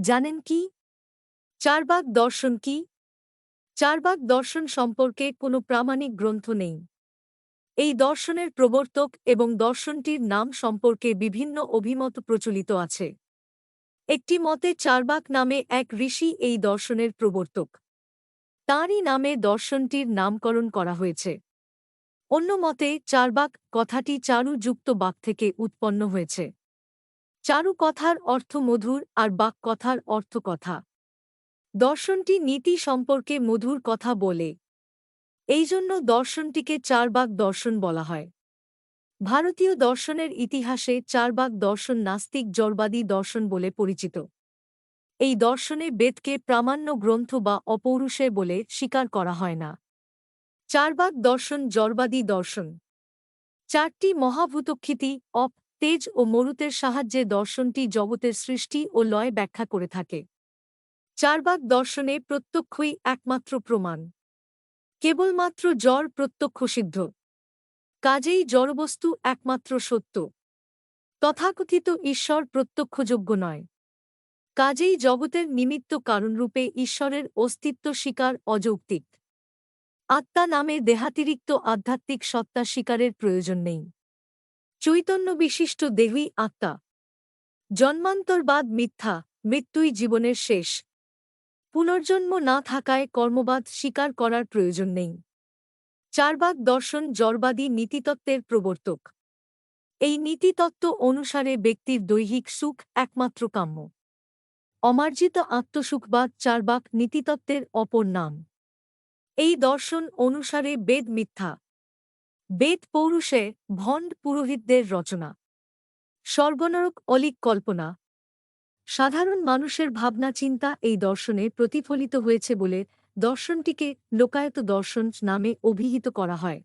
জানেন কি চারবাক দর্শন কি? চারবাক দর্শন সম্পর্কে কোনো প্রামাণিক গ্রন্থ নেই। এই দর্শনের প্রবর্তক এবং দর্শনটির নাম সম্পর্কে বিভিন্ন অভিমত প্রচলিত আছে। একটি মতে চারবাক নামে এক ঋষি এই দর্শনের প্রবর্তক। তাঁরই নামে দর্শনটির নামকরণ করা হয়েছে। অন্য মতে চারবাক কথাটি চারু যুক্ত বাক থেকে উৎপন্ন হয়েছে। চারু কথার অর্থ মধুর আর বাক কথার অর্থ কথা। দর্শনটি নীতি সম্পর্কে মধুর কথা বলে। এই জন্য দর্শনটিকে চারবাক দর্শন বলা হয়। ভারতীয় দর্শনের ইতিহাসে চারবাক দর্শন নাস্তিক জড়বাদী দর্শন বলে পরিচিত। এই দর্শনে বেদকে প্রামাণ্য গ্রন্থ বা অপৌরুষে বলে স্বীকার করা হয় না। চারবাক দর্শন জড়বাদী দর্শন। চারটি মহাভূতক্ষিতি অপ, তেজ ও মরুতের সাহায্যে দর্শনটি জগতের সৃষ্টি ও লয় ব্যাখ্যা করে থাকে। চারবাক দর্শনে প্রত্যক্ষই একমাত্র প্রমাণ। কেবলমাত্র জড় প্রত্যক্ষসিদ্ধ। কাজেই জড়বস্তু একমাত্র সত্য। তথাকথিত ঈশ্বর প্রত্যক্ষযোগ্য নয়। কাজেই জগতের নিমিত্ত কারণরূপে ঈশ্বরের অস্তিত্ব স্বীকার অযৌক্তিক। আত্মা নামে দেহাতিরিক্ত আধ্যাত্মিক সত্তা স্বীকারের প্রয়োজন নেই। চৈতন্যবিশিষ্ট দেহই আত্মা। জন্মান্তরবাদ মিথ্যা, মৃত্যুই জীবনের শেষ। পুনর্জন্ম না থাকায় কর্মবাদ স্বীকার করার প্রয়োজন নেই। চারবাক দর্শন জড়বাদী নীতিতত্ত্বের প্রবর্তক। এই নীতিতত্ত্ব অনুসারে ব্যক্তির দৈহিক সুখ একমাত্র কাম্য। অমার্জিত আত্মসুখবাদ চারবাক নীতিতত্ত্বের অপর নাম। এই দর্শন অনুসারে বেদ মিথ্যা। বেদ পৌরুষে ভণ্ড পুরোহিতদের রচনা। স্বর্গনরক অলীক কল্পনা। সাধারণ মানুষের ভাবনা চিন্তা এই দর্শনে প্রতিফলিত হয়েছে বলে দর্শনটিকে লোকায়ত দর্শন নামে অভিহিত করা হয়।